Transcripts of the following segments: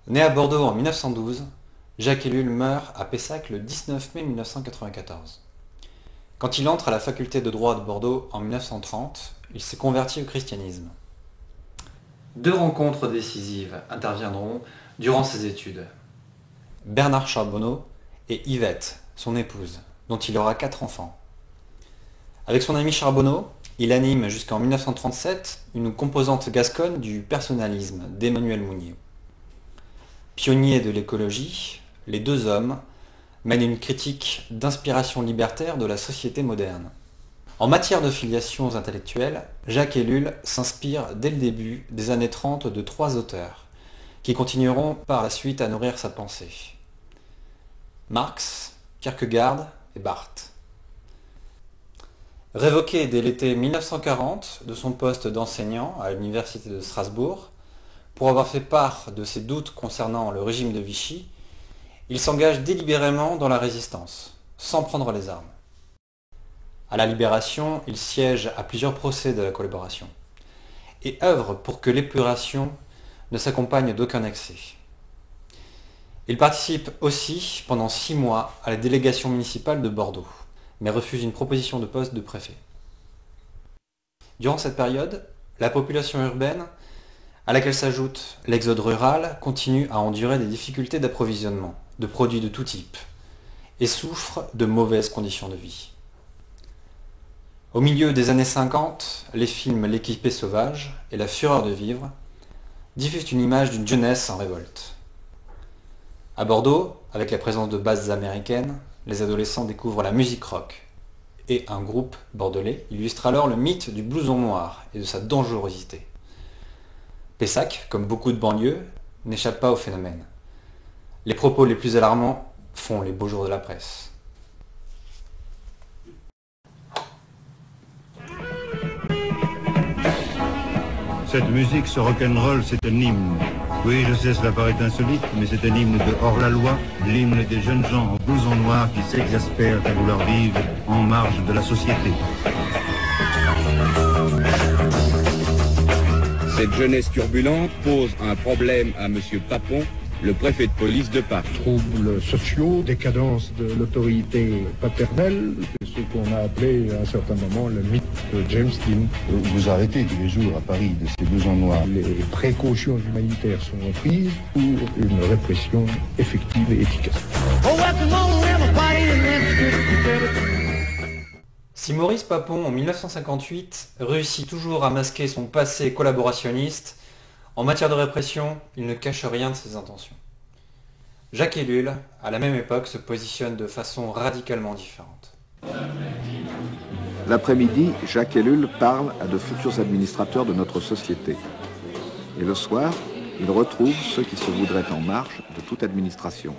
Né à Bordeaux en 1912, Jacques Ellul meurt à Pessac le 19 mai 1994. Quand il entre à la faculté de droit de Bordeaux en 1930, il s'est converti au christianisme. Deux rencontres décisives interviendront durant ses études. Bernard Charbonneau et Yvette, son épouse, dont il aura 4 enfants. Avec son ami Charbonneau, il anime jusqu'en 1937 une composante gasconne du personnalisme d'Emmanuel Mounier. Pionniers de l'écologie, les deux hommes mènent une critique d'inspiration libertaire de la société moderne. En matière de filiations intellectuelles, Jacques Ellul s'inspire dès le début des années 30 de 3 auteurs, qui continueront par la suite à nourrir sa pensée. Marx, Kierkegaard et Barthes. Révoqué dès l'été 1940 de son poste d'enseignant à l'université de Strasbourg, pour avoir fait part de ses doutes concernant le régime de Vichy, il s'engage délibérément dans la résistance, sans prendre les armes. À la Libération, il siège à plusieurs procès de la collaboration, et œuvre pour que l'épuration ne s'accompagne d'aucun excès. Il participe aussi pendant 6 mois à la délégation municipale de Bordeaux, mais refuse une proposition de poste de préfet. Durant cette période, la population urbaine, à laquelle s'ajoute l'exode rural, continue à endurer des difficultés d'approvisionnement de produits de tout type et souffre de mauvaises conditions de vie. Au milieu des années 50, les films L'équipée sauvage et La fureur de vivre diffusent une image d'une jeunesse en révolte. À Bordeaux, avec la présence de bases américaines, les adolescents découvrent la musique rock, et un groupe bordelais illustre alors le mythe du blouson noir et de sa dangerosité. Pessac, comme beaucoup de banlieues, n'échappe pas au phénomène. Les propos les plus alarmants font les beaux jours de la presse. Cette musique, ce rock'n'roll, c'est un hymne. Oui, je sais, cela paraît insolite, mais c'est un hymne de hors-la-loi, l'hymne des jeunes gens en blouson noir qui s'exaspèrent à vouloir vivre en marge de la société. Cette jeunesse turbulente pose un problème à M. Papon, le préfet de police de Paris. Troubles sociaux, décadence de l'autorité paternelle, c'est ce qu'on a appelé à un certain moment le mythe de James Dean. Vous arrêtez tous les jours à Paris de ces blousons noirs. Les précautions humanitaires sont prises pour une répression effective et efficace. Si Maurice Papon, en 1958, réussit toujours à masquer son passé collaborationniste, en matière de répression, il ne cache rien de ses intentions. Jacques Ellul, à la même époque, se positionne de façon radicalement différente. L'après-midi, Jacques Ellul parle à de futurs administrateurs de notre société. Et le soir, il retrouve ceux qui se voudraient en marge de toute administration.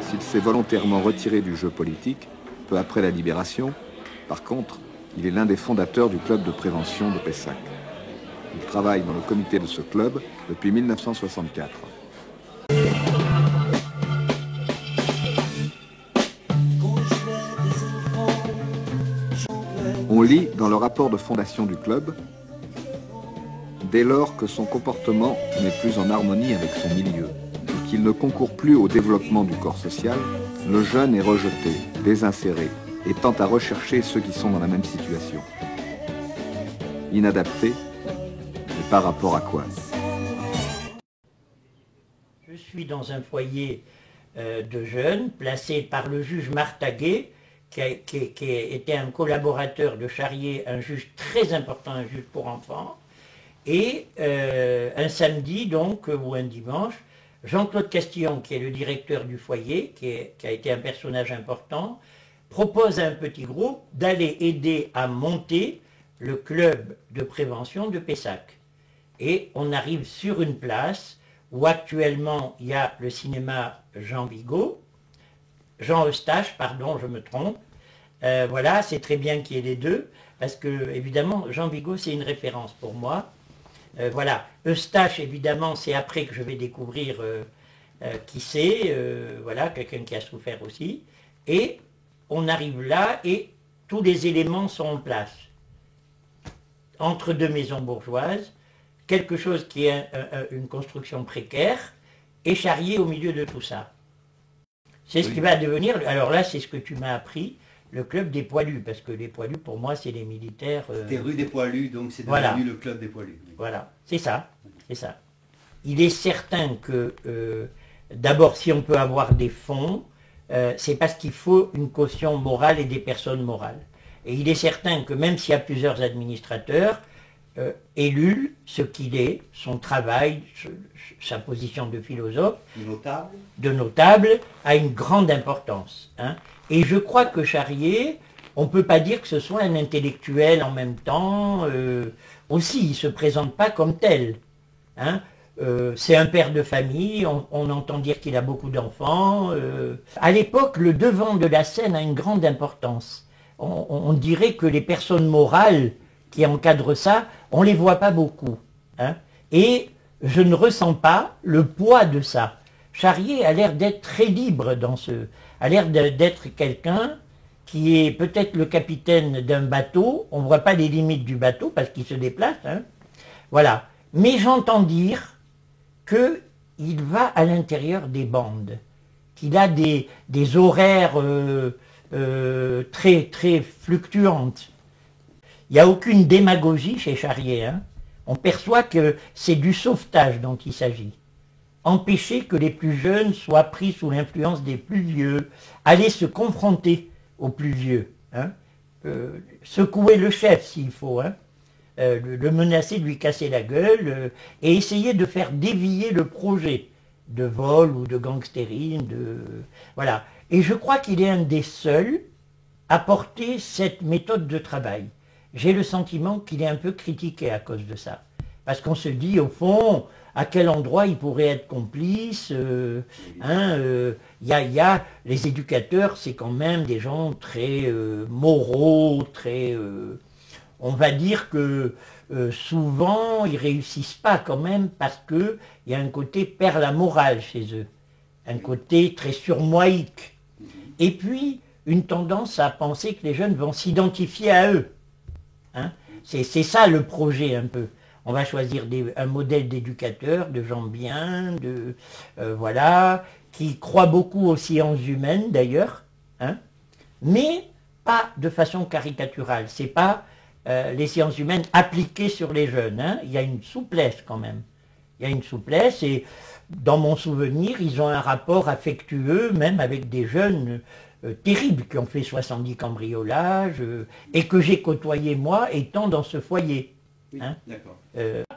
S'il s'est volontairement retiré du jeu politique, peu après la Libération, par contre, il est l'un des fondateurs du club de prévention de Pessac. Il travaille dans le comité de ce club depuis 1964. On lit dans le rapport de fondation du club, dès lors que son comportement n'est plus en harmonie avec son milieu et qu'il ne concourt plus au développement du corps social, le jeune est rejeté, désinséré et tend à rechercher ceux qui sont dans la même situation. Inadapté, mais par rapport à quoi? Je suis dans un foyer de jeunes placé par le juge Martaguet, qui était un collaborateur de Charrier, un juge très important, un juge pour enfants. Et un samedi, donc, ou un dimanche, Jean-Claude Castillon, qui est le directeur du foyer, qui a été un personnage important, propose à un petit groupe d'aller aider à monter le club de prévention de Pessac. Et on arrive sur une place où actuellement il y a le cinéma Jean Eustache, pardon, je me trompe. Voilà, c'est très bien qu'il y ait les deux, parce que, évidemment, Jean Vigo, c'est une référence pour moi. Voilà, Eustache, évidemment, c'est après que je vais découvrir qui c'est, voilà, quelqu'un qui a souffert aussi. Et on arrive là, et tous les éléments sont en place. Entre deux maisons bourgeoises, quelque chose qui est une construction précaire, et Charrier au milieu de tout ça. C'est ce qui va devenir, alors là c'est ce que tu m'as appris, le club des poilus, parce que les poilus pour moi c'est les militaires... C'était rue des Poilus, donc c'est devenu voilà. le club des Poilus. Oui. Voilà, c'est ça, c'est ça. Il est certain que, d'abord si on peut avoir des fonds, c'est parce qu'il faut une caution morale et des personnes morales. Et il est certain que même s'il y a plusieurs administrateurs, Ellul, ce qu'il est, son travail, sa position de philosophe, de notable, a une grande importance. Hein. Et je crois que Charrier, on ne peut pas dire que ce soit un intellectuel en même temps, aussi, il ne se présente pas comme tel. Hein. C'est un père de famille, on entend dire qu'il a beaucoup d'enfants. À l'époque, le devant de la scène a une grande importance. On dirait que les personnes morales qui encadrent ça, on ne les voit pas beaucoup. Hein. Et je ne ressens pas le poids de ça. Charrier a l'air d'être très libre dans ce... a l'air d'être quelqu'un qui est peut-être le capitaine d'un bateau, on ne voit pas les limites du bateau parce qu'il se déplace. Hein. Voilà. Mais j'entends dire qu'il va à l'intérieur des bandes, qu'il a des horaires très, très fluctuantes. Il n'y a aucune démagogie chez Charrier. Hein. On perçoit que c'est du sauvetage dont il s'agit. Empêcher que les plus jeunes soient pris sous l'influence des plus vieux, aller se confronter aux plus vieux, hein. Secouer le chef s'il faut, hein. Le menacer de lui casser la gueule et essayer de faire dévier le projet de vol ou de gangstérisme. Voilà. Et je crois qu'il est un des seuls à porter cette méthode de travail. J'ai le sentiment qu'il est un peu critiqué à cause de ça. Parce qu'on se dit, au fond, à quel endroit il pourrait être complice. Les éducateurs, c'est quand même des gens très moraux, très... on va dire que souvent, ils ne réussissent pas quand même parce qu'il y a un côté perd la morale chez eux. Un côté très surmoïque. Et puis, une tendance à penser que les jeunes vont s'identifier à eux. Hein. C'est ça le projet un peu. On va choisir un modèle d'éducateur, de gens bien, voilà, qui croient beaucoup aux sciences humaines d'ailleurs, hein, mais pas de façon caricaturale. C'est pas les sciences humaines appliquées sur les jeunes. Hein. Il y a une souplesse quand même. Il y a une souplesse et dans mon souvenir, ils ont un rapport affectueux même avec des jeunes terribles qui ont fait 70 cambriolages et que j'ai côtoyé moi étant dans ce foyer. Oui, hein. D'accord.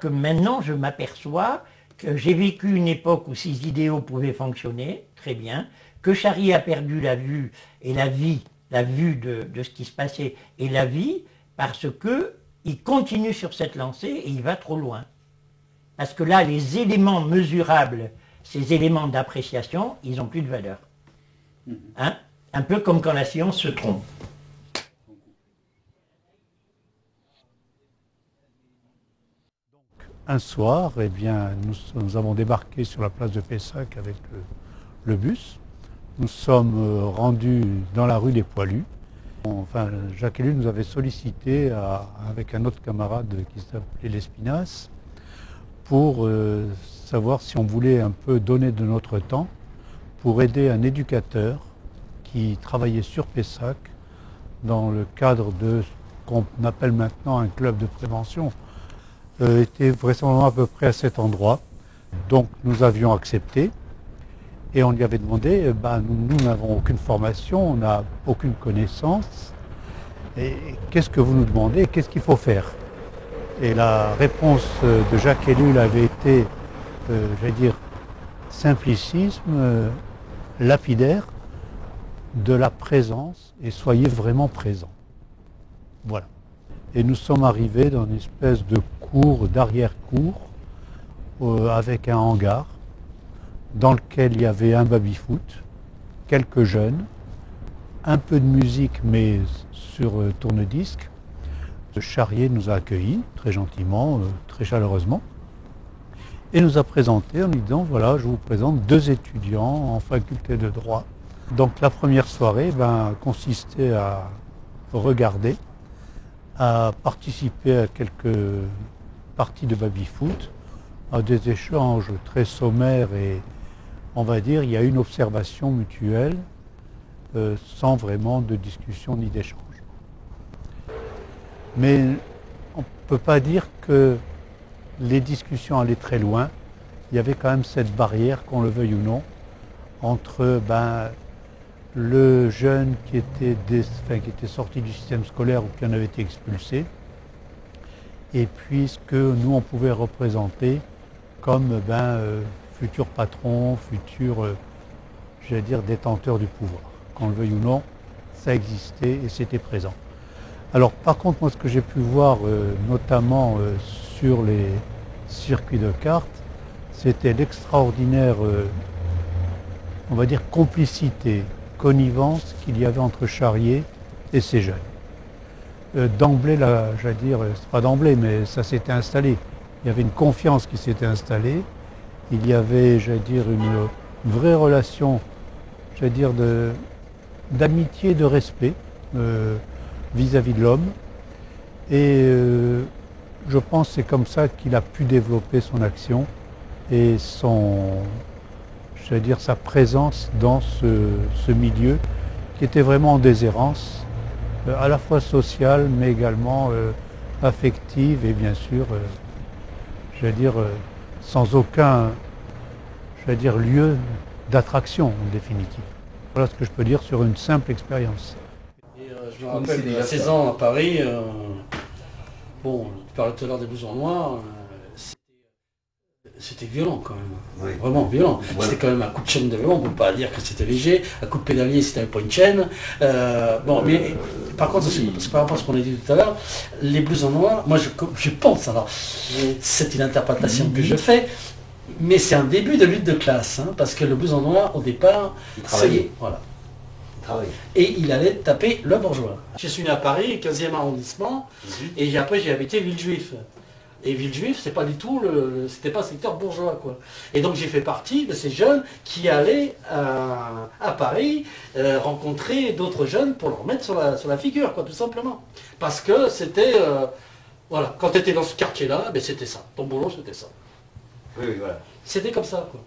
Que maintenant je m'aperçois que j'ai vécu une époque où ces idéaux pouvaient fonctionner très bien, que Charrier a perdu la vue et la vue de ce qui se passait et la vie parce qu'il continue sur cette lancée et il va trop loin. Parce que là, les éléments mesurables, ces éléments d'appréciation, ils n'ont plus de valeur. Hein? Un peu comme quand la science se trompe. Un soir, eh bien, nous avons débarqué sur la place de Pessac avec le bus. Nous sommes rendus dans la rue des Poilus. Enfin, Jacques Ellul nous avait sollicité avec un autre camarade qui s'appelait Lespinasse pour savoir si on voulait un peu donner de notre temps pour aider un éducateur qui travaillait sur Pessac dans le cadre de ce qu'on appelle maintenant un club de prévention. Était vraisemblablement à peu près à cet endroit. Donc nous avions accepté et on lui avait demandé, nous n'avons aucune formation, on n'a aucune connaissance, et qu'est-ce que vous nous demandez, qu'est-ce qu'il faut faire? Et la réponse de Jacques Ellul avait été, j'allais dire, simplicisme, lapidaire, de la présence, et soyez vraiment présents. Voilà. Et nous sommes arrivés dans une espèce de cour, d'arrière-cour, avec un hangar, dans lequel il y avait un baby-foot, quelques jeunes, un peu de musique, mais sur tourne-disque. Charrier nous a accueillis, très gentiment, très chaleureusement, et nous a présenté en lui disant, voilà, je vous présente 2 étudiants en faculté de droit. Donc la première soirée consistait à regarder, à participer à quelques partie de baby-foot, à des échanges très sommaires et on va dire il y a une observation mutuelle sans vraiment de discussion ni d'échange. Mais on ne peut pas dire que les discussions allaient très loin. Il y avait quand même cette barrière, qu'on le veuille ou non, entre le jeune qui était sorti du système scolaire ou qui en avait été expulsé, et puis ce que nous on pouvait représenter comme futur patron, futur, j'allais dire, détenteur du pouvoir. Qu'on le veuille ou non, ça existait et c'était présent. Alors par contre, moi ce que j'ai pu voir, notamment sur les circuits de cartes, c'était l'extraordinaire, on va dire, complicité, connivence qu'il y avait entre Charrier et ces jeunes. D'emblée, là, j'allais dire, c'est pas d'emblée, mais ça s'était installé. Il y avait une confiance qui s'était installée. Il y avait, j'allais dire, une vraie relation, j'allais dire, d'amitié, de respect vis-à-vis de l'homme. Et je pense que c'est comme ça qu'il a pu développer son action et j'allais dire, sa présence dans ce milieu qui était vraiment en déshérence, à la fois sociale mais également affective et bien sûr, j'allais dire, sans aucun, j'allais dire, lieu d'attraction en définitive. Voilà ce que je peux dire sur une simple expérience. Je me rappelle il y a 16 ans à Paris, bon, tu parlais tout à l'heure des blousons noirs, c'était violent quand même, oui. Vraiment violent. Ouais. C'était quand même un coup de chaîne de vélo, on ne peut pas dire que c'était léger, un coup de pédalier c'était pas une chaîne. Bon, mais par contre, c'est par rapport à ce qu'on a dit tout à l'heure, les blousons noirs, moi je pense, alors c'est une interprétation que je fais, mais c'est un début de lutte de classe, hein, parce que le blouson noir au départ, ça y est, voilà. Et il allait taper le bourgeois. Je suis né à Paris, 15e arrondissement, et après j'ai habité Villejuif. Et Villejuif, c'est pas du tout c'était pas un secteur bourgeois, quoi. Et donc j'ai fait partie de ces jeunes qui allaient à Paris rencontrer d'autres jeunes pour leur mettre sur la figure, quoi, tout simplement. Parce que c'était, voilà, quand tu étais dans ce quartier-là, ben c'était ça. Ton boulot, c'était ça. Oui, voilà. C'était comme ça, quoi.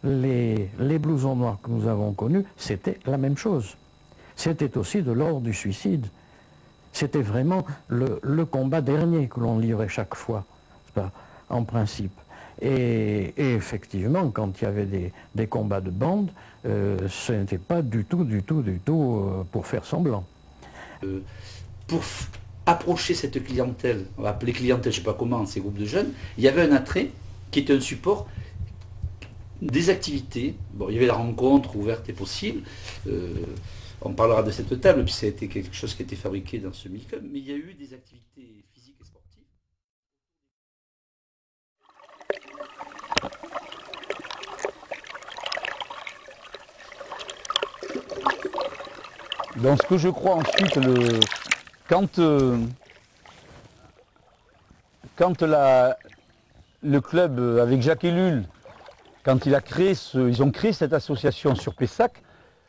Les blousons noirs que nous avons connus, c'était la même chose. C'était aussi de l'ordre du suicide. C'était vraiment le combat dernier que l'on livrait chaque fois, en principe. Et effectivement, quand il y avait des combats de bande, ce n'était pas du tout pour faire semblant. Pour approcher cette clientèle, on va appeler clientèle, je ne sais pas comment, ces groupes de jeunes, il y avait un attrait qui était un support des activités. Bon, il y avait la rencontre ouverte et possible. On parlera de cette table, puis ça a été quelque chose qui a été fabriqué dans ce milieu, mais il y a eu des activités physiques et sportives. Dans ce que je crois ensuite, quand le club avec Jacques Ellul, quand ils ont créé cette association sur Pessac,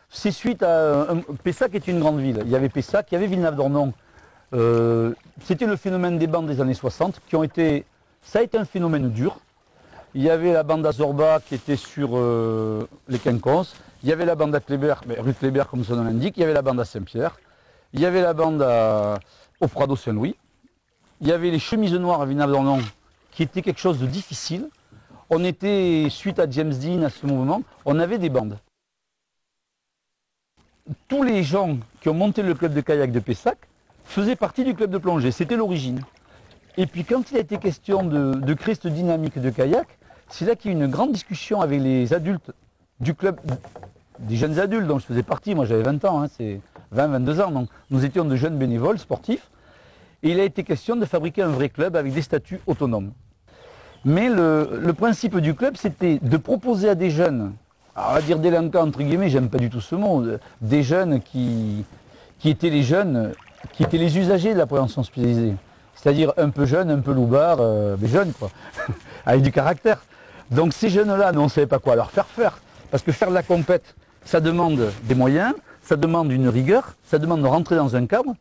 c'est suite à... Pessac est une grande ville. Il y avait Pessac, il y avait Villeneuve-d'Ornon. C'était le phénomène des bandes des années 60 qui ont été... Ça a été un phénomène dur. Il y avait la bande à Zorba qui était sur les Quinconces. Il y avait la bande à Kléber, rue Kléber comme son nom l'indique. Il y avait la bande à Saint-Pierre. Il y avait la bande au Prado Saint-Louis. Il y avait les chemises noires à Villeneuve-d'Ornon qui était quelque chose de difficile. On était, suite à James Dean à ce moment, on avait des bandes. Tous les gens qui ont monté le club de kayak de Pessac faisaient partie du club de plongée, c'était l'origine. Et puis quand il a été question de créer cette dynamique de kayak, c'est là qu'il y a eu une grande discussion avec les adultes du club, des jeunes adultes dont je faisais partie, moi j'avais 20 ans, hein, c'est 20-22 ans, donc nous étions de jeunes bénévoles sportifs, et il a été question de fabriquer un vrai club avec des statuts autonomes. Mais le principe du club, c'était de proposer à des jeunes, alors on va dire délinquants entre guillemets, j'aime pas du tout ce mot, des jeunes qui étaient les jeunes, qui étaient les usagers de la prévention spécialisée. C'est-à-dire un peu jeunes, un peu loubards, mais jeunes quoi, avec du caractère. Donc ces jeunes-là, nous on ne savait pas quoi leur faire, parce que faire de la compète, ça demande des moyens, ça demande une rigueur, ça demande de rentrer dans un cadre,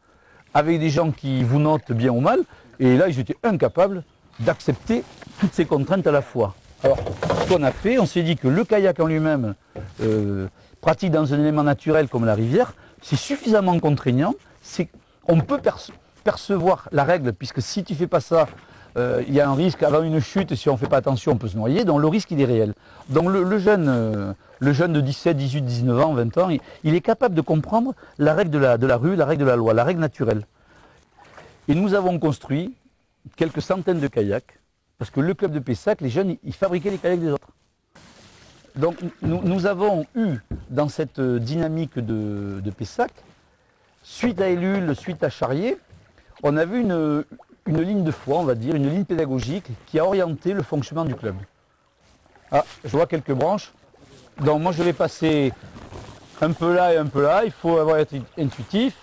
avec des gens qui vous notent bien ou mal, et là ils étaient incapables d'accepter toutes ces contraintes à la fois. Alors, ce qu'on a fait, on s'est dit que le kayak en lui-même, pratique dans un élément naturel comme la rivière, c'est suffisamment contraignant, on peut percevoir la règle, puisque si tu ne fais pas ça, il y a un risque avant une chute, si on ne fait pas attention, on peut se noyer, donc le risque il est réel. Donc le jeune de 17, 18, 19 ans, 20 ans, il est capable de comprendre la règle de la rue, la règle de la loi, la règle naturelle. Et nous avons construit quelques centaines de kayaks, parce que le club de Pessac, les jeunes, ils fabriquaient les kayaks des autres. Donc nous avons eu, dans cette dynamique de Pessac, suite à Ellul, suite à Charrier, on a vu une ligne de foi, on va dire, une ligne pédagogique qui a orienté le fonctionnement du club. Ah, je vois quelques branches. Donc moi je vais passer un peu là et un peu là, il faut avoir été intuitif.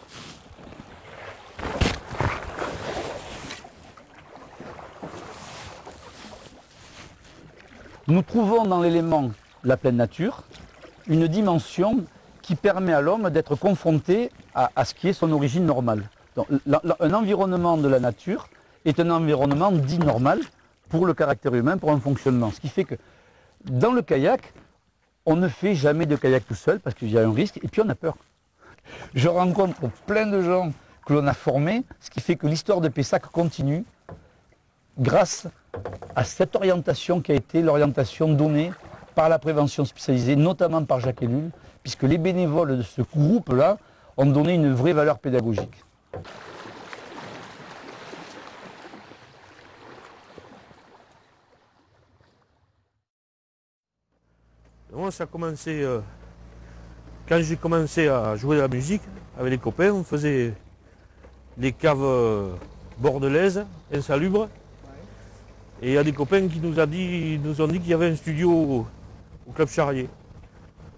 Nous trouvons dans l'élément la pleine nature une dimension qui permet à l'homme d'être confronté à ce qui est son origine normale. Donc, un environnement de la nature est un environnement dit normal pour le caractère humain, pour un fonctionnement. Ce qui fait que dans le kayak, on ne fait jamais de kayak tout seul parce qu'il y a un risque et puis on a peur. Je rencontre plein de gens que l'on a formés, ce qui fait que l'histoire de Pessac continue grâce à cette orientation qui a été l'orientation donnée par la prévention spécialisée, notamment par Jacques Ellul, puisque les bénévoles de ce groupe-là ont donné une vraie valeur pédagogique. Moi, ça a commencé, quand j'ai commencé à jouer de la musique avec les copains, on faisait des caves bordelaises, insalubres. Et il y a des copains qui nous ont dit qu'il y avait un studio au Club Charrier,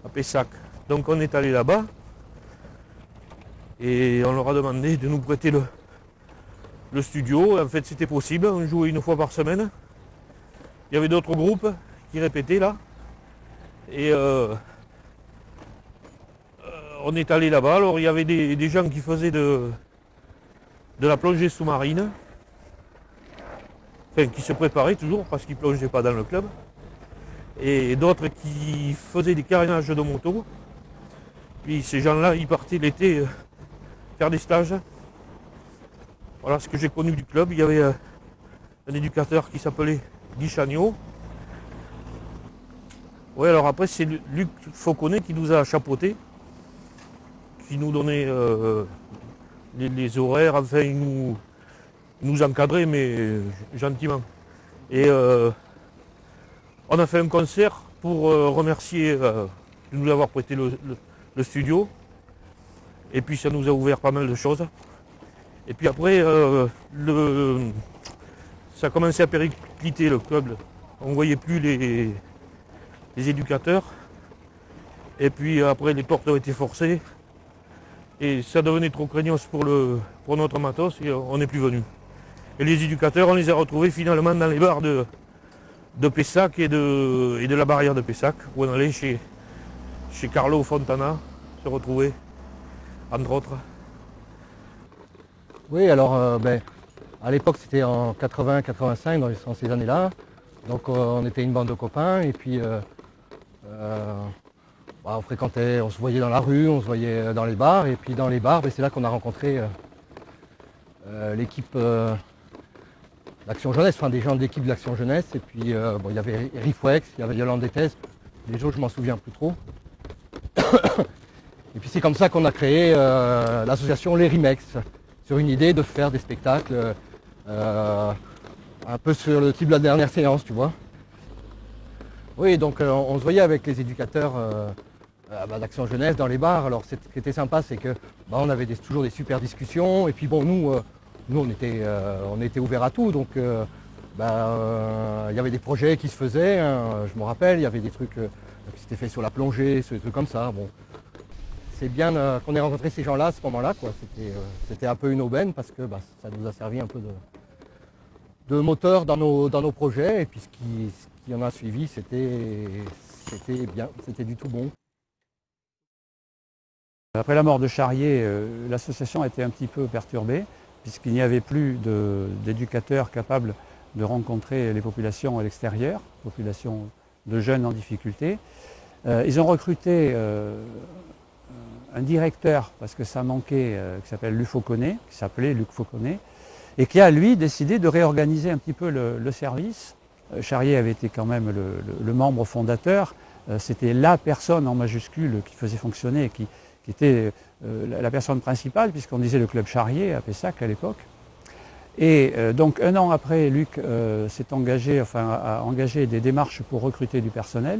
à Pessac. Donc on est allé là-bas et on leur a demandé de nous prêter le studio. En fait, c'était possible, on jouait une fois par semaine. Il y avait d'autres groupes qui répétaient là. Et on est allé là-bas. Alors il y avait des gens qui faisaient de la plongée sous-marine. Enfin, qui se préparaient toujours parce qu'ils ne plongeaient pas dans le club. Et d'autres qui faisaient des carénages de moto. Puis ces gens-là, ils partaient l'été faire des stages. Voilà ce que j'ai connu du club. Il y avait un éducateur qui s'appelait Guy Chagnot. Oui, alors après, c'est Luc Fauconnet qui nous a chapeautés, qui nous donnait les horaires, enfin, il nous encadrait, mais gentiment. Et on a fait un concert pour remercier de nous avoir prêté le studio. Et puis ça nous a ouvert pas mal de choses. Et puis après, ça a commencé à péricliter le club. On ne voyait plus les éducateurs. Et puis après, les portes ont été forcées. Et ça devenait trop craignos pour notre matos et on n'est plus venu. Et les éducateurs, on les a retrouvés finalement dans les bars de Pessac et de la barrière de Pessac, où on allait chez Carlo Fontana se retrouver, entre autres. Oui, alors à l'époque c'était en 80-85, dans ces années-là. Donc on était une bande de copains et puis on fréquentait, on se voyait dans la rue, on se voyait dans les bars. Et puis dans les bars, c'est là qu'on a rencontré l'équipe d'Action Jeunesse, enfin des gens de l'équipe de l'Action Jeunesse. Et puis il y avait Eric Wex, il y avait Yolande Détès, les autres je m'en souviens plus trop. Et puis c'est comme ça qu'on a créé l'association Les Rimex, sur une idée de faire des spectacles un peu sur le type de la dernière séance, tu vois. Oui, donc on se voyait avec les éducateurs d'Action Jeunesse dans les bars. Alors ce qui était sympa, c'est que on avait toujours des super discussions. Et puis bon, nous on était ouverts à tout. Donc il y avait des projets qui se faisaient. Hein, je me rappelle, il y avait des trucs qui s'étaient faits sur la plongée, sur des trucs comme ça. Bon, c'est bien qu'on ait rencontré ces gens-là à ce moment-là, quoi. C'était un peu une aubaine parce que ça nous a servi un peu de moteur dans nos projets. Et puis ce qui en a suivi, c'était bien, c'était du tout bon. Après la mort de Charrier, l'association a été un petit peu perturbée, puisqu'il n'y avait plus d'éducateurs capables de rencontrer les populations à l'extérieur, populations de jeunes en difficulté. Ils ont recruté un directeur, parce que ça manquait, qui s'appelle Luc Fauconnet, qui s'appelait Luc Fauconnet, et qui a, lui, décidé de réorganiser un petit peu le service. Charrier avait été quand même le membre fondateur. C'était la personne en majuscule qui faisait fonctionner, qui était la personne principale, puisqu'on disait le club Charrier à Pessac à l'époque. Et donc un an après, Luc s'est engagé, a engagé des démarches pour recruter du personnel.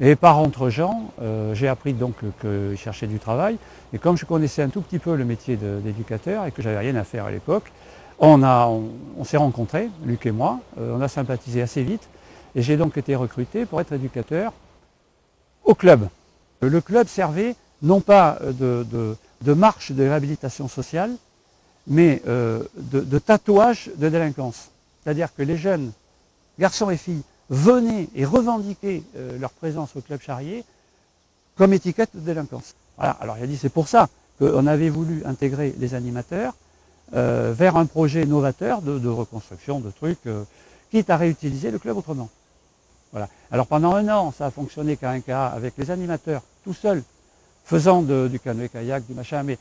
Et par entre-gens, j'ai appris donc qu'il cherchait du travail. Et comme je connaissais un tout petit peu le métier d'éducateur et que j'avais rien à faire à l'époque, on s'est rencontrés, Luc et moi, on a sympathisé assez vite. Et j'ai donc été recruté pour être éducateur au club. Le club servait non pas de marche de réhabilitation sociale, mais de tatouage de délinquance. C'est-à-dire que les jeunes, garçons et filles, venaient et revendiquaient leur présence au club Charrier comme étiquette de délinquance. Voilà. Alors il a dit c'est pour ça qu'on avait voulu intégrer les animateurs vers un projet novateur de reconstruction de trucs, quitte à réutiliser le club autrement. Voilà. Alors pendant un an, ça a fonctionné qu'à un cas avec les animateurs, tout seuls, faisant du canoë-kayak, du machin, mais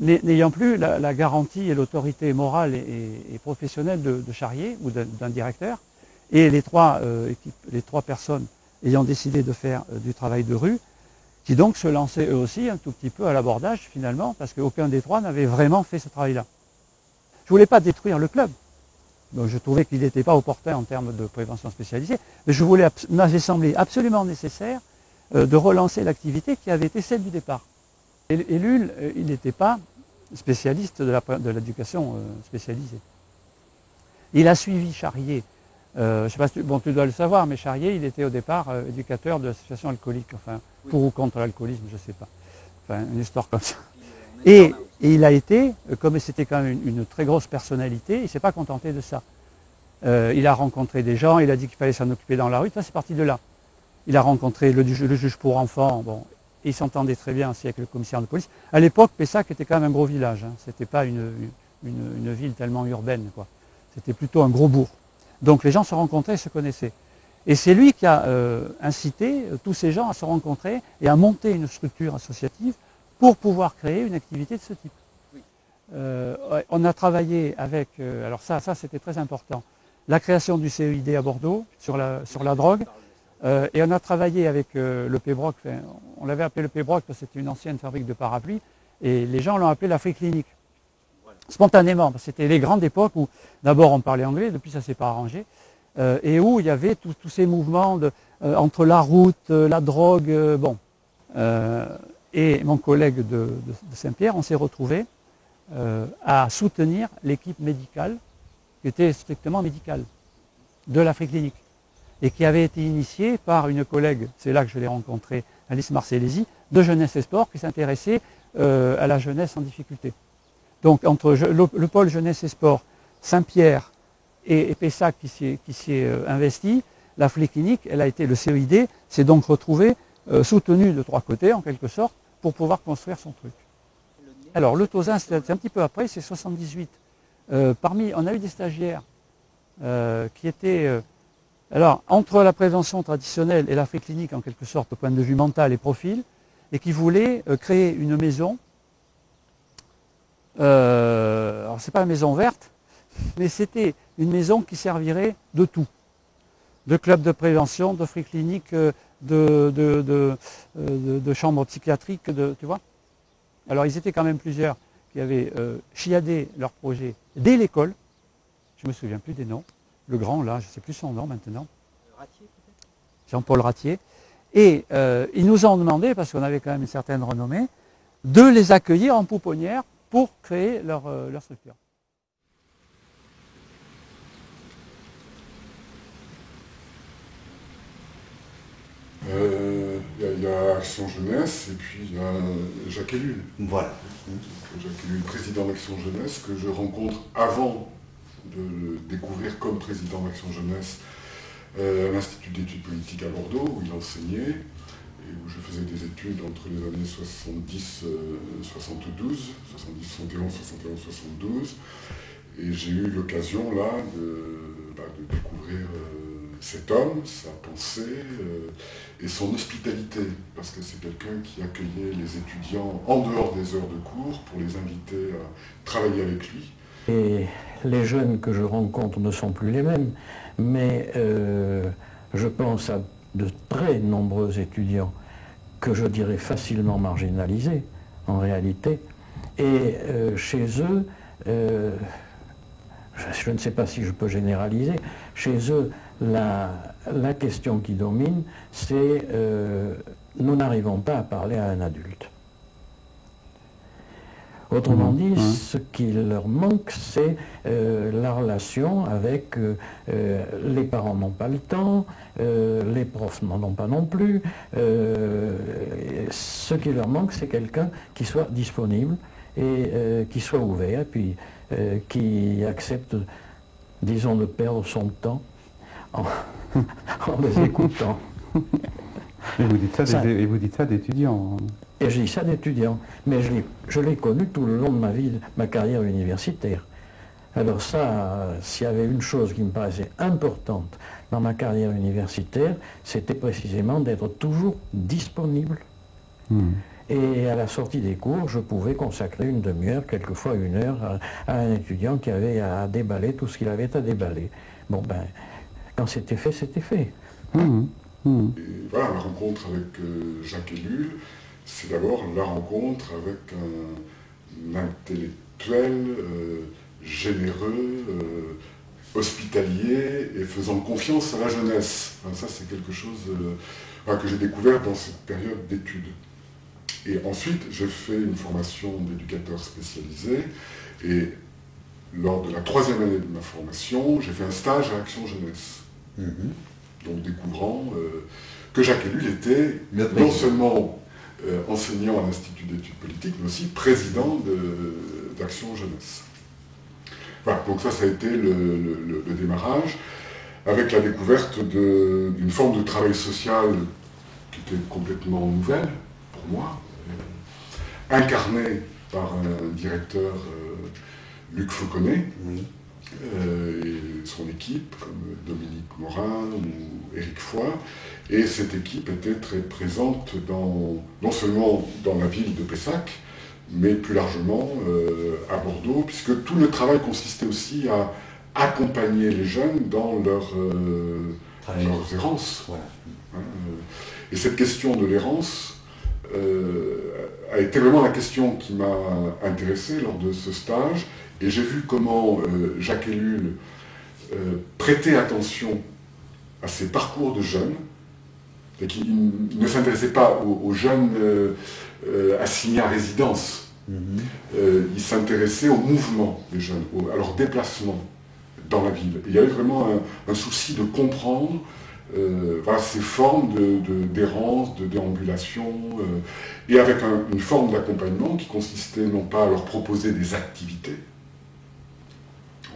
n'ayant plus la garantie et l'autorité morale et professionnelle de Charrier ou d'un directeur, et les trois personnes ayant décidé de faire du travail de rue, qui donc se lançaient eux aussi un tout petit peu à l'abordage finalement, parce qu'aucun des trois n'avait vraiment fait ce travail-là. Je ne voulais pas détruire le club, donc je trouvais qu'il n'était pas opportun en termes de prévention spécialisée, mais m'avait semblé absolument nécessaire de relancer l'activité qui avait été celle du départ. Et Lul, il n'était pas spécialiste de l'éducation spécialisée. Il a suivi Charrier. Je ne sais pas si tu dois le savoir, mais Charrier, il était au départ éducateur de l'association alcoolique, enfin, pour ou contre l'alcoolisme, je ne sais pas. Enfin, une histoire comme ça. Et il a été, comme c'était quand même une très grosse personnalité, il ne s'est pas contenté de ça. Il a rencontré des gens, il a dit qu'il fallait s'en occuper dans la rue, ça c'est parti de là. Il a rencontré le juge pour enfants, bon, et il s'entendait très bien aussi avec le commissaire de police. À l'époque, Pessac était quand même un gros village, hein. C'était pas une ville tellement urbaine, quoi. C'était plutôt un gros bourg. Donc les gens se rencontraient et se connaissaient. Et c'est lui qui a incité tous ces gens à se rencontrer et à monter une structure associative pour pouvoir créer une activité de ce type. Oui. On a travaillé avec, alors ça c'était très important, la création du CEID à Bordeaux sur la drogue. Et on a travaillé avec le Pébroc, on l'avait appelé le Pébroc parce que c'était une ancienne fabrique de parapluies, et les gens l'ont appelé l'Afrique clinique. Spontanément, parce que c'était les grandes époques où d'abord on parlait anglais, depuis ça ne s'est pas arrangé, et où il y avait tous ces mouvements entre la route, la drogue, bon. Et mon collègue de Saint-Pierre, on s'est retrouvés à soutenir l'équipe médicale, qui était strictement médicale, de l'Afrique clinique, et qui avait été initiée par une collègue, c'est là que je l'ai rencontrée, Alice Marcellesi, de Jeunesse et Sport, qui s'intéressait à la jeunesse en difficulté. Donc entre le pôle Jeunesse et Sport, Saint-Pierre et Pessac qui s'y est investi, l'Afrique clinique, elle a été, le CEID, s'est donc retrouvé soutenu de trois côtés en quelque sorte pour pouvoir construire son truc. Alors le Tozin, c'est un petit peu après, c'est 78. On a eu des stagiaires qui étaient... alors, entre la prévention traditionnelle et l'Afrique clinique, en quelque sorte, au point de vue mental et profil, et qui voulaient créer une maison, alors c'est pas la maison verte, mais c'était une maison qui servirait de tout. De club de prévention, d'Afrique clinique, de chambres psychiatriques, tu vois. Alors ils étaient quand même plusieurs qui avaient chiadé leur projet dès l'école, je ne me souviens plus des noms, le grand là, je ne sais plus son nom maintenant. Ratier peut-être ? Jean-Paul Ratier. Et ils nous ont demandé, parce qu'on avait quand même une certaine renommée, de les accueillir en pouponnière pour créer leur structure. Il y a Action Jeunesse et puis il y a Jacques Ellul. Voilà. Jacques Ellul, président d'Action Jeunesse, que je rencontre avant de le découvrir comme président d'Action Jeunesse à l'Institut d'études politiques à Bordeaux, où il enseignait et où je faisais des études entre les années 70, 71, 71, 72. Et j'ai eu l'occasion là de de découvrir cet homme, sa pensée et son hospitalité, parce que c'est quelqu'un qui accueillait les étudiants en dehors des heures de cours pour les inviter à travailler avec lui. Et les jeunes que je rencontre ne sont plus les mêmes, mais je pense à de très nombreux étudiants que je dirais facilement marginalisés, en réalité. Et chez eux, je ne sais pas si je peux généraliser, chez eux, la question qui domine, c'est nous n'arrivons pas à parler à un adulte. Autrement dit, ce qui leur manque, c'est la relation avec les parents n'ont pas le temps, les profs n'en ont pas non plus. Ce qui leur manque, c'est quelqu'un qui soit disponible et qui soit ouvert, et puis qui accepte, disons, de perdre son temps en les écoutant. Et vous dites ça d'étudiants. Et je dis ça d'étudiants, mais je l'ai connu tout le long de ma carrière universitaire. Alors ça, s'il y avait une chose qui me paraissait importante dans ma carrière universitaire, c'était précisément d'être toujours disponible. Et à la sortie des cours, je pouvais consacrer une demi-heure, quelquefois une heure, à un étudiant qui avait à déballer tout ce qu'il avait à déballer. Bon ben, quand c'était fait, c'était fait. Et voilà, la rencontre avec Jacques Ellul, c'est d'abord la rencontre avec un intellectuel généreux, hospitalier et faisant confiance à la jeunesse. Enfin, ça, c'est quelque chose que j'ai découvert dans cette période d'études. Et ensuite, j'ai fait une formation d'éducateur spécialisé et lors de la 3e année de ma formation, j'ai fait un stage à Action Jeunesse. Donc découvrant que Jacques Ellul était non seulement enseignant à l'Institut d'études politiques, mais aussi président d'Action Jeunesse. Voilà, donc ça a été le démarrage, avec la découverte d'une forme de travail social qui était complètement nouvelle pour moi, incarnée par un directeur, Luc Fauconnet, et son équipe, comme Dominique Morin ou Éric Foy. Et cette équipe était très présente non seulement dans la ville de Pessac, mais plus largement à Bordeaux, puisque tout le travail consistait aussi à accompagner les jeunes dans leurs errances. Et cette question de l'errance a été vraiment la question qui m'a intéressé lors de ce stage. Et j'ai vu comment Jacques Ellul prêtait attention à ses parcours de jeunes, et qu'il ne s'intéressait pas aux jeunes assignés à résidence. Il s'intéressait au mouvement des jeunes, à leur déplacement dans la ville. Et il y avait vraiment un souci de comprendre ces formes d'errance, de déambulation, et avec une forme d'accompagnement qui consistait non pas à leur proposer des activités.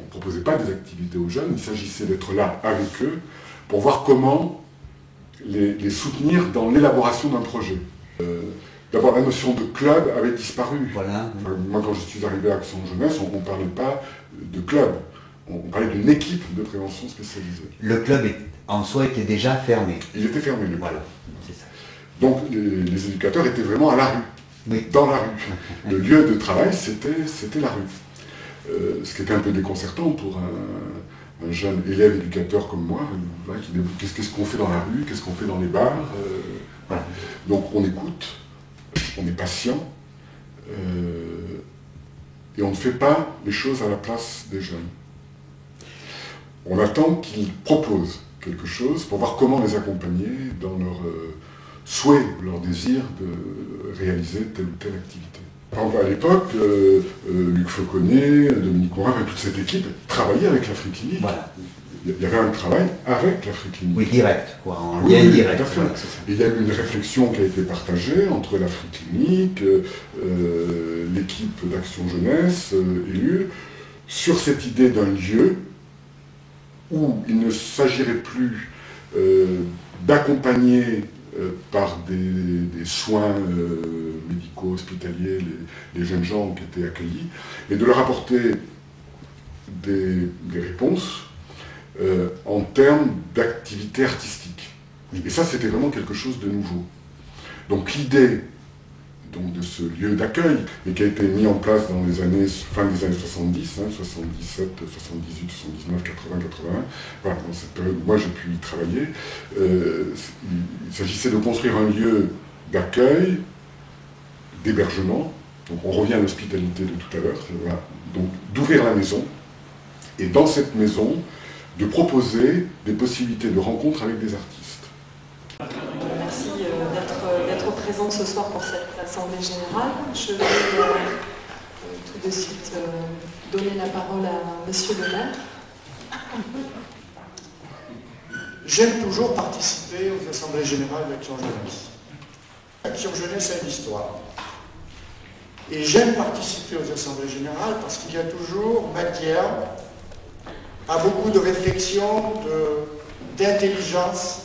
On ne proposait pas des activités aux jeunes, il s'agissait d'être là avec eux pour voir comment les soutenir dans l'élaboration d'un projet. D'abord, la notion de club avait disparu. Moi, quand je suis arrivé à Action Jeunesse, on ne parlait pas de club, on parlait d'une équipe de prévention spécialisée. Le club en soi était déjà fermé. Il était fermé, le club. Donc les éducateurs étaient vraiment à la rue, dans la rue. Le lieu de travail, c'était la rue. Ce qui était un peu déconcertant pour un jeune élève éducateur comme moi, qui dit qu'est-ce qu'on fait dans la rue, qu'est-ce qu'on fait dans les bars. Donc on écoute, on est patient, et on ne fait pas les choses à la place des jeunes. On attend qu'ils proposent quelque chose pour voir comment les accompagner dans leur souhait, leur désir de réaliser telle ou telle activité. Par exemple, à l'époque, Luc Fauconnet, Dominique Morin, toute cette équipe travaillait avec l'Afrique-Clinique. Il y avait un travail avec l'Afrique-Clinique. Oui, direct, quoi, en lien direct. Voilà, il y a eu une réflexion qui a été partagée entre l'Afrique-Clinique, l'équipe d'Action Jeunesse, Ellul, sur cette idée d'un lieu où il ne s'agirait plus d'accompagner par des soins médicaux, hospitaliers, les jeunes gens qui étaient accueillis, et de leur apporter des réponses en termes d'activité artistique. Et ça, c'était vraiment quelque chose de nouveau. Donc l'idée de ce lieu d'accueil, et qui a été mis en place dans les années, fin des années 70, 77, 78, 79, 80, 81, voilà, dans cette période où moi j'ai pu y travailler, il s'agissait de construire un lieu d'accueil, d'hébergement, donc on revient à l'hospitalité de tout à l'heure, voilà, donc d'ouvrir la maison, et dans cette maison, de proposer des possibilités de rencontre avec des artistes. Merci d'être présent ce soir pour cette assemblée générale. Je vais tout de suite donner la parole à Monsieur le maire. J'aime toujours participer aux assemblées générales d'Action Jeunesse. Action Jeunesse a une histoire. Et j'aime participer aux assemblées générales parce qu'il y a toujours matière à beaucoup de réflexion, d'intelligence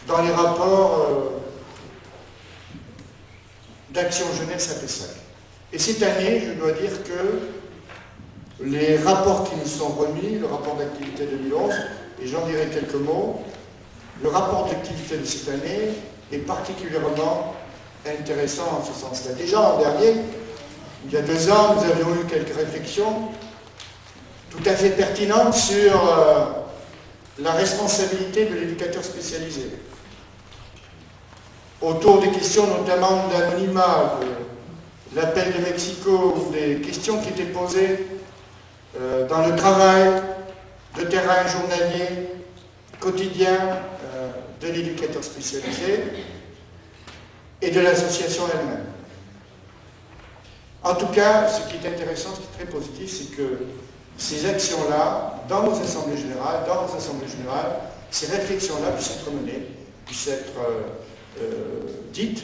dans les rapports d'Action Jeunesse à Pessac. Et cette année, je dois dire que les rapports qui nous sont remis, le rapport d'activité 2011, et j'en dirai quelques mots, le rapport d'activité de cette année est particulièrement intéressant en ce sens-là. Déjà l'an dernier, il y a 2 ans, nous avions eu quelques réflexions tout à fait pertinentes sur la responsabilité de l'éducateur spécialisé, autour des questions notamment d'anonymat, de l'appel de Mexico, ou des questions qui étaient posées dans le travail de terrain journalier, quotidien de l'éducateur spécialisé et de l'association elle-même. En tout cas, ce qui est intéressant, ce qui est très positif, c'est que ces actions-là, dans nos assemblées générales, ces réflexions-là puissent être menées, puissent être dites,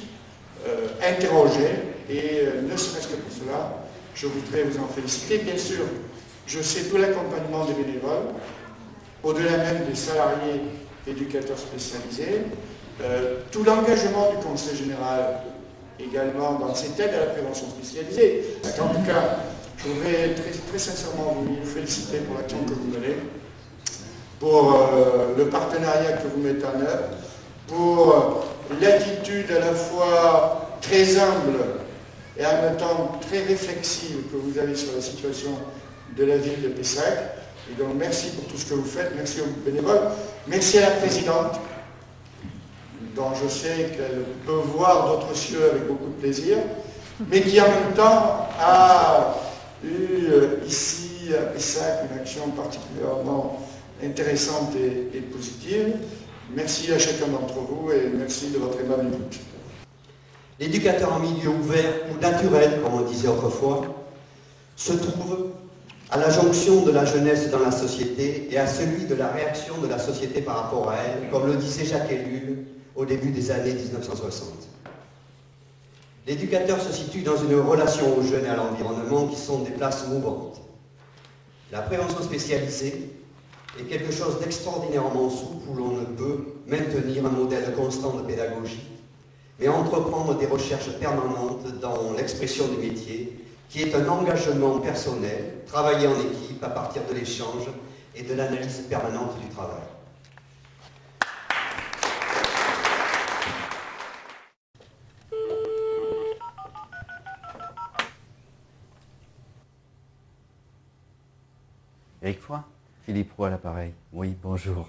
interrogées, et ne serait-ce que pour cela, je voudrais vous en féliciter. Bien sûr, je sais tout l'accompagnement des bénévoles, au-delà même des salariés éducateurs spécialisés, tout l'engagement du Conseil général également dans cette aide à la prévention spécialisée. En tout cas, je voudrais très sincèrement vous féliciter pour l'action que vous menez, pour le partenariat que vous mettez en œuvre, pour l'attitude à la fois très humble et en même temps très réflexive que vous avez sur la situation de la ville de Pessac. Et donc merci pour tout ce que vous faites, merci aux bénévoles, merci à la présidente, dont je sais qu'elle peut voir d'autres cieux avec beaucoup de plaisir, mais qui en même temps a eu ici à Pessac une action particulièrement intéressante et positive. Merci à chacun d'entre vous et merci de votre aimable écoute. L'éducateur en milieu ouvert ou naturel, comme on disait autrefois, se trouve à la jonction de la jeunesse dans la société et à celui de la réaction de la société par rapport à elle, comme le disait Jacques Ellul au début des années 1960. L'éducateur se situe dans une relation aux jeunes et à l'environnement qui sont des places mouvantes. La prévention spécialisée est quelque chose d'extraordinairement souple où l'on ne peut maintenir un modèle constant de pédagogie, mais entreprendre des recherches permanentes dans l'expression du métier, qui est un engagement personnel, travailler en équipe à partir de l'échange et de l'analyse permanente du travail. Éric Foy, Philippe Roy à l'appareil. Oui, bonjour.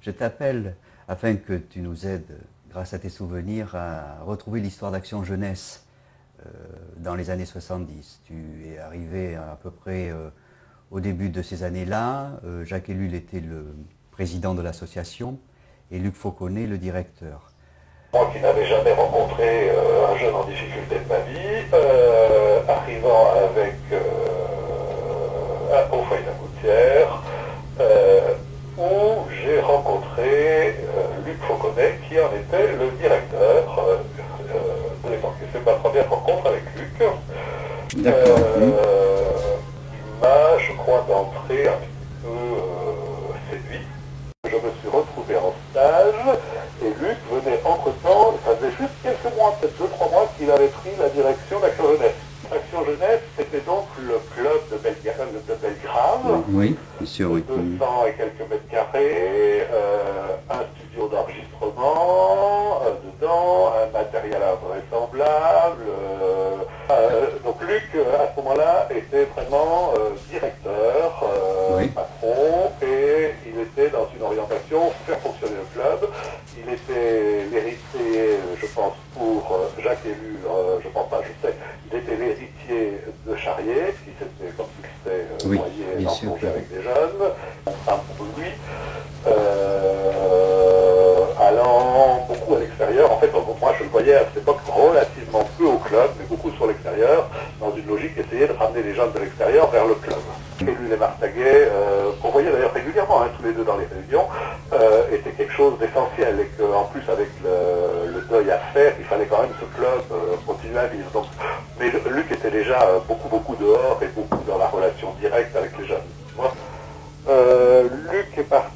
Je t'appelle afin que tu nous aides, grâce à tes souvenirs, à retrouver l'histoire d'Action Jeunesse dans les années 70. Tu es arrivé à peu près au début de ces années-là. Jacques Ellul était le président de l'association et Luc Fauconnet le directeur. Moi qui n'avais jamais rencontré un jeune en difficulté de ma vie, arrivant avec un au foyer de la Gouttière, où j'ai rencontré Luc Fauconnet qui en était le directeur de l'époque. C'est ma première rencontre avec Luc. Il m'a, je crois, d'entrée un petit peu séduit. Je me suis retrouvé en stage et Luc venait entre-temps, ça faisait juste quelques mois, peut-être 2-3 mois, qu'il avait pris la direction d'Action Jeunesse. Action Jeunesse, c'était donc le club de Belgrave, Oui, bien sûr, oui. 200 et quelques mètres carrés. entrée, un studio d'enregistrement dedans, un matériel invraisemblable. Donc Luc, à ce moment-là, était vraiment directeur, patron, et il était dans une orientation faire fonctionner le club. Il était l'héritier, je pense, pour Jacques Ellul, je pense pas, je sais, il était l'héritier de Charrier, qui s'était, comme tu le sais, noyé en plongée avec des jeunes, pour lui, allant beaucoup à l'extérieur. En fait, moi je le voyais à cette époque relativement peu au club, mais beaucoup sur l'extérieur, dans une logique essayer de ramener les jeunes de l'extérieur vers le club. Ellul et Martaguet, qu'on voyait d'ailleurs régulièrement, tous les deux dans les réunions, était quelque chose d'essentiel, et qu'en plus avec le deuil à faire, il fallait quand même ce club continuer à vivre. Donc, mais Luc était déjà beaucoup dehors et beaucoup dans la relation directe avec les jeunes. Luc est parti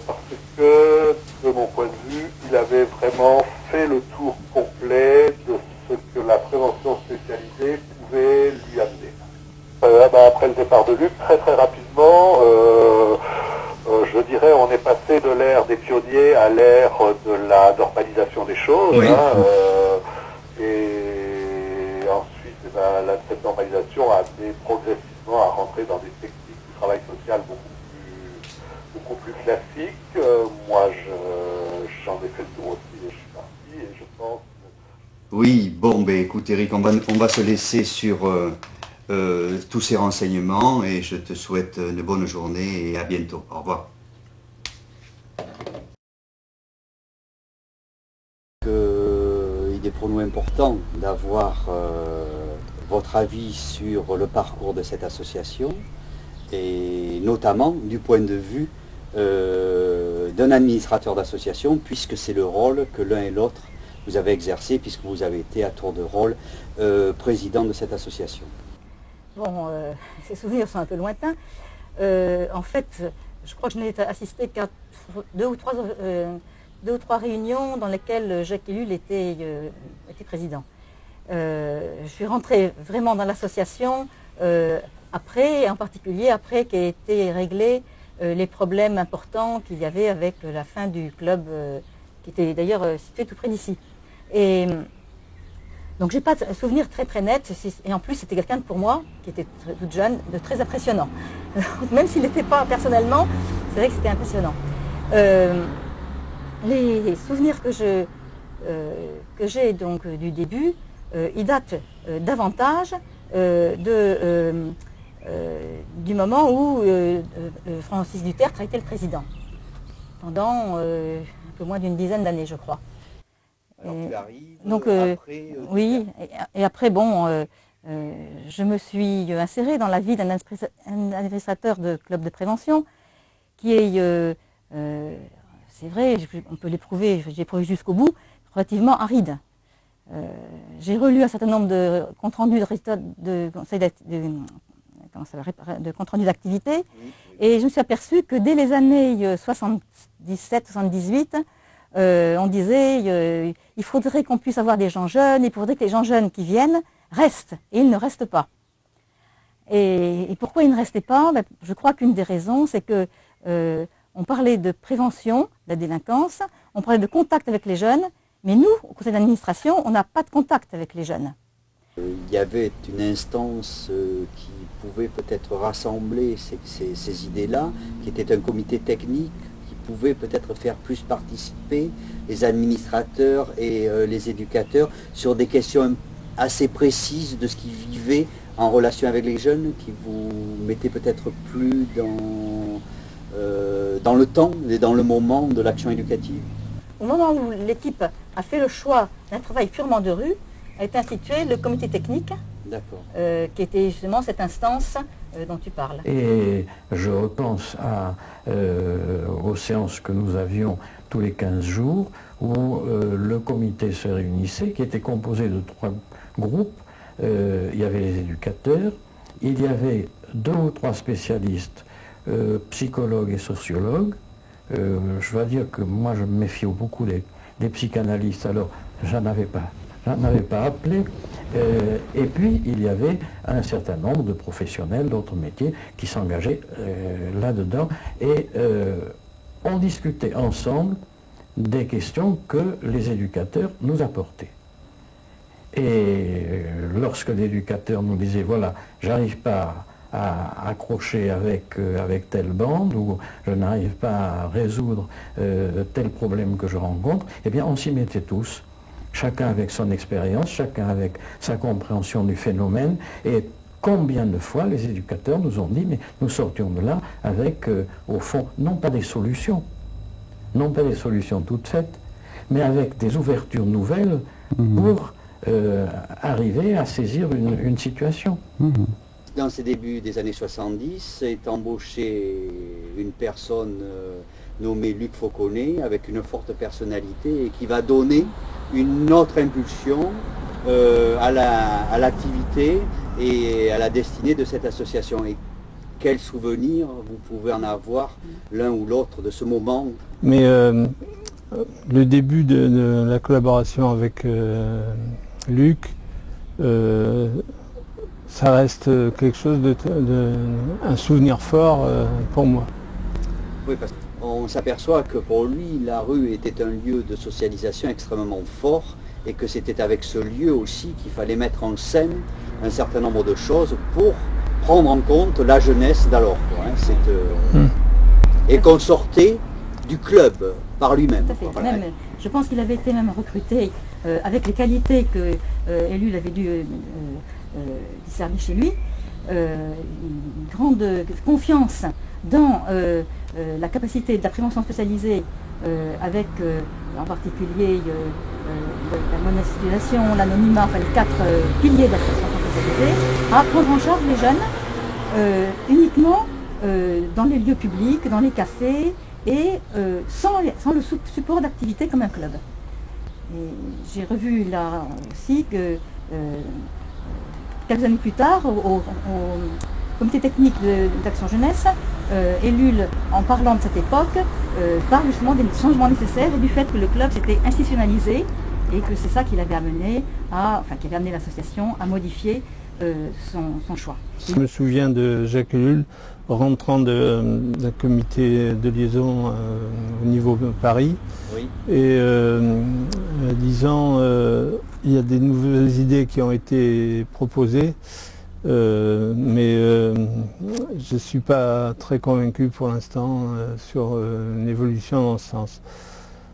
parce que, de mon point de vue, il avait vraiment fait le tour complet de ce que la prévention spécialisée pouvait lui amener. Après le départ de Luc, très rapidement, je dirais, on est passé de l'ère des pionniers à l'ère de la normalisation des choses. Oui. Et ensuite, cette normalisation a amené progressivement à rentrer dans des techniques du travail social beaucoup plus classiques. Moi, j'en ai fait le tour aussi et je suis parti, et je pense... Oui, bon, écoute Eric, on va se laisser sur tous ces renseignements, et je te souhaite une bonne journée et à bientôt. Au revoir. Il est pour nous important d'avoir votre avis sur le parcours de cette association, et notamment du point de vue d'un administrateur d'association, puisque c'est le rôle que l'un et l'autre vous avez exercé, puisque vous avez été à tour de rôle président de cette association. Bon, ces souvenirs sont un peu lointains. En fait, je crois que je n'ai assisté qu'à deux ou trois réunions dans lesquelles Jacques Ellul était président. Je suis rentrée vraiment dans l'association après, et en particulier après qu'aient été réglés les problèmes importants qu'il y avait avec la fin du club, qui était d'ailleurs situé tout près d'ici. Et donc j'ai pas de souvenir très net, et en plus c'était quelqu'un pour moi, qui était toute jeune, de très impressionnant. Même s'il n'était pas personnellement, c'est vrai que c'était impressionnant. Les souvenirs que j'ai donc du début, ils datent davantage du moment où Francis Dutertre a été le président, pendant un peu moins d'une dizaine d'années, je crois. Donc, oui, et après, bon, je me suis insérée dans la vie d'un administrateur de club de prévention qui est, c'est vrai, on peut l'éprouver, j'ai éprouvé jusqu'au bout, relativement aride. J'ai relu un certain nombre de comptes rendus de résultats de compte rendu d'activité, et je me suis aperçue que dès les années 77-78, on disait il faudrait qu'on puisse avoir des gens jeunes, il faudrait que les gens jeunes qui viennent restent, et ils ne restent pas. Et pourquoi ils ne restaient pas? Je crois qu'une des raisons, c'est que on parlait de prévention de la délinquance, on parlait de contact avec les jeunes, mais nous, au conseil d'administration, on n'a pas de contact avec les jeunes. Il y avait une instance qui pouvait peut-être rassembler ces idées-là, qui était un comité technique, qui pouvait peut-être faire plus participer les administrateurs et les éducateurs sur des questions assez précises de ce qu'ils vivaient en relation avec les jeunes, qui vous mettaient peut-être plus dans le temps et dans le moment de l'action éducative. Au moment où l'équipe a fait le choix d'un travail purement de rue, a été institué le comité technique, qui était justement cette instance dont tu parles. Et je repense aux séances que nous avions tous les 15 jours, où le comité se réunissait, qui était composé de 3 groupes. Il y avait les éducateurs, il y avait 2 ou 3 spécialistes, psychologues et sociologues. Je dois dire que moi je me méfie beaucoup des psychanalystes, alors j'en avais pas n'avais pas appelé. Et puis, il y avait un certain nombre de professionnels d'autres métiers qui s'engageaient là-dedans. Et on discutait ensemble des questions que les éducateurs nous apportaient. Et lorsque l'éducateur nous disait, voilà, j'arrive pas à accrocher avec telle bande, ou je n'arrive pas à résoudre tel problème que je rencontre, eh bien on s'y mettait tous, chacun avec son expérience, chacun avec sa compréhension du phénomène, et combien de fois les éducateurs nous ont dit, mais nous sortions de là avec, au fond, non pas des solutions toutes faites, mais avec des ouvertures nouvelles pour arriver à saisir une situation. Dans ces débuts des années 70, est embauché une personne nommée Luc Fauconnet, avec une forte personnalité, et qui va donner une autre impulsion à l'activité et à la destinée de cette association. Et quels souvenirs vous pouvez en avoir l'un ou l'autre de ce moment? Mais le début de la collaboration avec Luc, ça reste quelque chose un souvenir fort pour moi. Oui, parce qu'on s'aperçoit que pour lui, la rue était un lieu de socialisation extrêmement fort, et que c'était avec ce lieu aussi qu'il fallait mettre en scène un certain nombre de choses pour prendre en compte la jeunesse d'alors. Et qu'on sortait du club par lui-même. Voilà. Je pense qu'il avait été même recruté avec les qualités que Ellul avait dû discerner chez lui, une grande confiance dans la capacité de la prévention spécialisée, avec en particulier la monétisation, l'anonymat, enfin les 4 piliers de la prévention spécialisée, à prendre en charge les jeunes uniquement dans les lieux publics, dans les cafés, et sans le support d'activité comme un club. J'ai revu là aussi que quelques années plus tard, au comité technique d'Action Jeunesse, Ellul, en parlant de cette époque, parle justement des changements nécessaires et du fait que le club s'était institutionnalisé, et que c'est ça qui l'avait amené qui avait amené l'association à modifier son choix. Je me souviens de Jacques Ellul rentrant d'un comité de liaison au niveau de Paris, oui, et disant il y a des nouvelles idées qui ont été proposées, mais je ne suis pas très convaincu pour l'instant sur une évolution dans ce sens.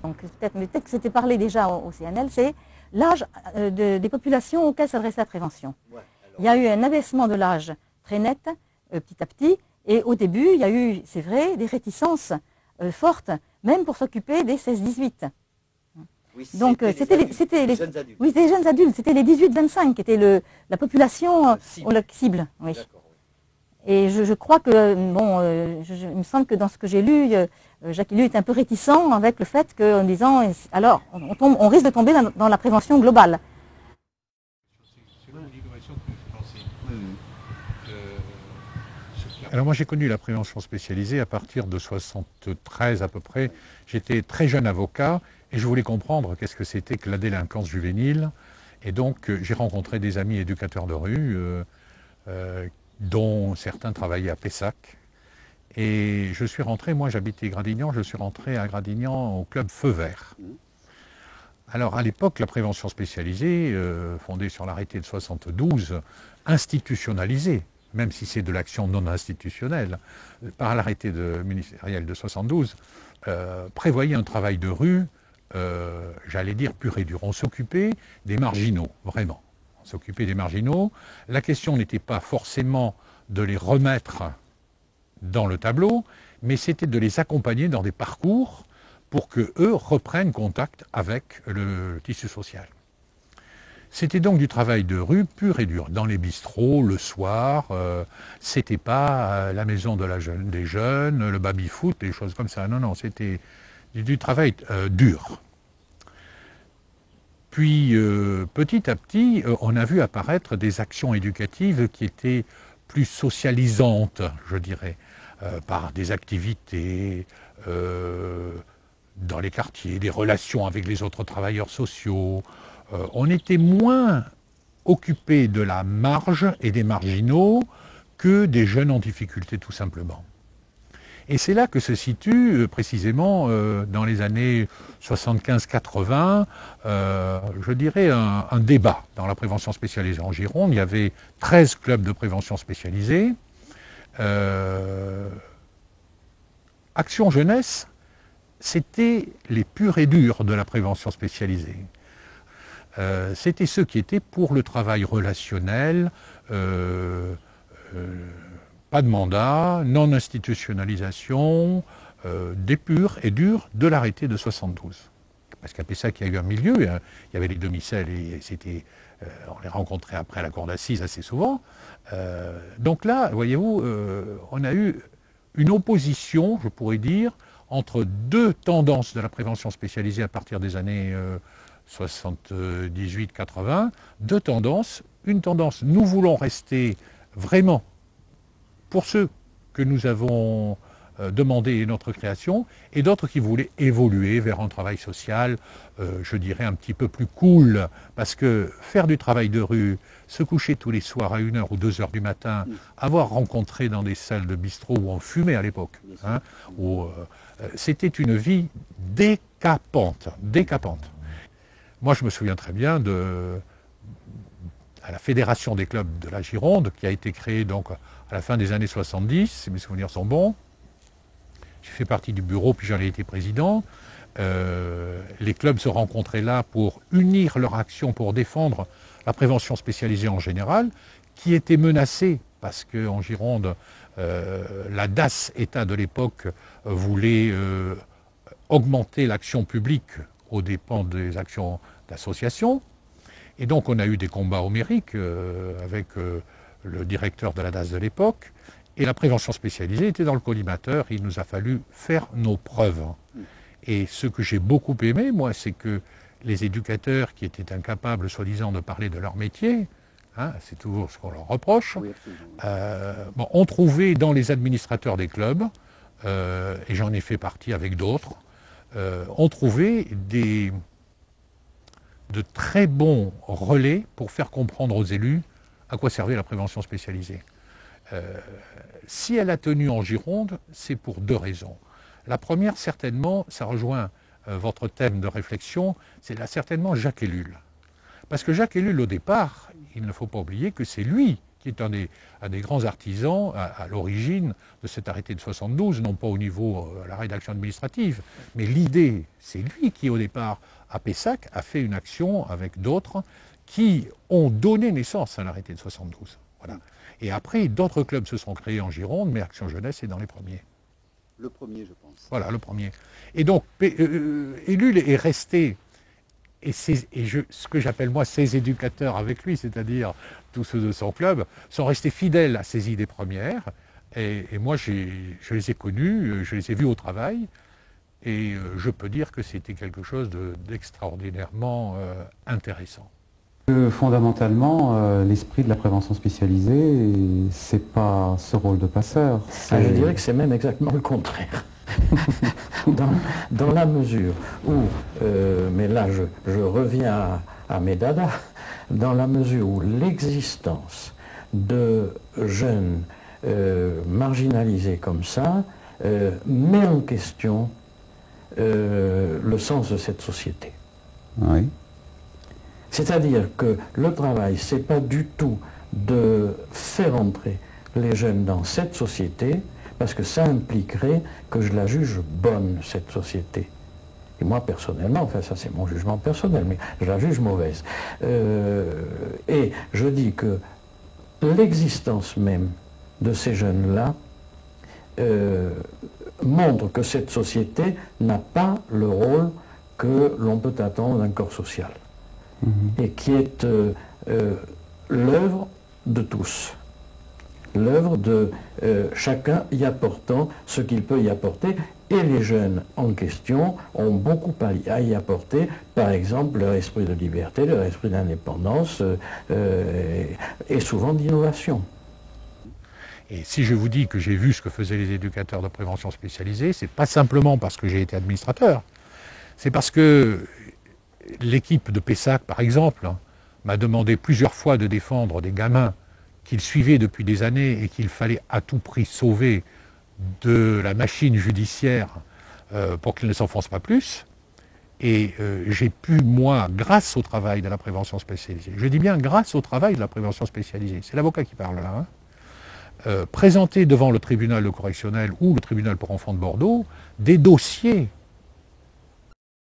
Donc peut-être que c'était parlé déjà au CNL, c'est l'âge des populations auxquelles s'adresse la prévention. Ouais, il y a eu un abaissement de l'âge très net, petit à petit, et au début, il y a eu, c'est vrai, des réticences fortes, même pour s'occuper des 16-18. Oui, donc c'était les jeunes adultes. Oui, les jeunes adultes, c'était les 18-25 qui étaient la population cible. Oui. Et je crois que, bon, il me semble que dans ce que j'ai lu, Jacques Ellul est un peu réticent avec le fait qu'en disant, alors, on risque de tomber dans la prévention globale. Alors moi j'ai connu la prévention spécialisée à partir de 73 à peu près. J'étais très jeune avocat et je voulais comprendre qu'est-ce que c'était que la délinquance juvénile. Et donc j'ai rencontré des amis éducateurs de rue, dont certains travaillaient à Pessac. Et je suis rentré, moi j'habitais Gradignan, je suis rentré à Gradignan au club Feu Vert. Alors à l'époque, la prévention spécialisée, fondée sur l'arrêté de 72, institutionnalisée, même si c'est de l'action non institutionnelle, par l'arrêté ministériel de 72, prévoyait un travail de rue, j'allais dire pur et dur. On s'occupait des marginaux, vraiment. On s'occupait des marginaux. La question n'était pas forcément de les remettre dans le tableau, mais c'était de les accompagner dans des parcours pour qu'eux reprennent contact avec le tissu social. C'était donc du travail de rue pur et dur, dans les bistrots, le soir, c'était pas la maison des jeunes, le baby-foot, des choses comme ça, non, c'était du travail dur. Puis petit à petit, on a vu apparaître des actions éducatives qui étaient plus socialisantes, je dirais, par des activités dans les quartiers, des relations avec les autres travailleurs sociaux, on était moins occupé de la marge et des marginaux que des jeunes en difficulté tout simplement. Et c'est là que se situe précisément dans les années 75-80, je dirais un débat dans la prévention spécialisée en Gironde. Il y avait 13 clubs de prévention spécialisés. Action Jeunesse, c'était les purs et durs de la prévention spécialisée. C'était ceux qui étaient pour le travail relationnel, pas de mandat, non-institutionnalisation, des purs et durs de l'arrêté de 72. Parce qu'à Pessac, il y a eu un milieu, hein, il y avait les demi-celles et c'était, on les rencontrait après à la cour d'assises assez souvent. Donc là, voyez-vous, on a eu une opposition, je pourrais dire, entre deux tendances de la prévention spécialisée à partir des années 78-80, deux tendances. Une tendance, nous voulons rester vraiment pour ceux que nous avons demandé notre création, et d'autres qui voulaient évoluer vers un travail social, je dirais un petit peu plus cool, parce que faire du travail de rue, se coucher tous les soirs à 1h ou 2h du matin, avoir rencontré dans des salles de bistrot où on fumait à l'époque, hein, c'était une vie décapante, décapante. Moi je me souviens très bien à la Fédération des clubs de la Gironde, qui a été créée donc à la fin des années 70, si mes souvenirs sont bons. J'ai fait partie du bureau, puis j'en ai été président. Les clubs se rencontraient là pour unir leur action, pour défendre la prévention spécialisée en général, qui était menacée, parce qu'en Gironde, la DAS, État de l'époque, voulait augmenter l'action publique aux dépens des actions d'association. Et donc on a eu des combats homériques avec le directeur de la DAS de l'époque, et la prévention spécialisée était dans le collimateur. Il nous a fallu faire nos preuves. Et ce que j'ai beaucoup aimé, moi, c'est que les éducateurs qui étaient incapables, soi-disant, de parler de leur métier, hein, c'est toujours ce qu'on leur reproche, ont trouvé dans les administrateurs des clubs, et j'en ai fait partie avec d'autres, ont trouvé de très bons relais pour faire comprendre aux élus à quoi servait la prévention spécialisée. Si elle a tenu en Gironde, c'est pour deux raisons. La première, certainement, ça rejoint votre thème de réflexion, c'est là certainement Jacques Ellul. Parce que Jacques Ellul, au départ, il ne faut pas oublier que c'est lui qui est un des grands artisans à l'origine de cet arrêté de 72, non pas au niveau de la rédaction administrative, mais l'idée, c'est lui qui, au départ, à Pessac, a fait une action avec d'autres qui ont donné naissance à l'arrêté de 72. Voilà. Et après, d'autres clubs se sont créés en Gironde, mais Action Jeunesse est dans les premiers. Le premier, je pense. Voilà, le premier. Et donc, Ellul est resté, et ce que j'appelle moi ses éducateurs avec lui, c'est-à-dire tous ceux de son club, sont restés fidèles à ses idées premières. Et moi, je les ai connus, je les ai vus au travail, et je peux dire que c'était quelque chose d'extraordinairement intéressant. Fondamentalement, l'esprit de la prévention spécialisée, c'est pas ce rôle de passeur. Je dirais que c'est même exactement le contraire. dans la mesure où, mais là je reviens à mes dadas, dans la mesure où l'existence de jeunes marginalisés comme ça met en question le sens de cette société. Oui. C'est-à-dire que le travail, c'est pas du tout de faire entrer les jeunes dans cette société, parce que ça impliquerait que je la juge bonne, cette société. Et moi, personnellement, enfin ça c'est mon jugement personnel, mais je la juge mauvaise. Et je dis que l'existence même de ces jeunes-là montre que cette société n'a pas le rôle que l'on peut attendre d'un corps social. Et qui est l'œuvre de tous, l'œuvre de chacun y apportant ce qu'il peut y apporter, et les jeunes en question ont beaucoup à y apporter, par exemple leur esprit de liberté, leur esprit d'indépendance et souvent d'innovation. Et si je vous dis que j'ai vu ce que faisaient les éducateurs de prévention spécialisés, c'est pas simplement parce que j'ai été administrateur, c'est parce que l'équipe de Pessac, par exemple, m'a demandé plusieurs fois de défendre des gamins qu'il suivait depuis des années et qu'il fallait à tout prix sauver de la machine judiciaire pour qu'ils ne s'enfoncent pas plus. Et j'ai pu, moi, grâce au travail de la prévention spécialisée, je dis bien grâce au travail de la prévention spécialisée, c'est l'avocat qui parle là, présenter devant le tribunal correctionnel ou le tribunal pour enfants de Bordeaux des dossiers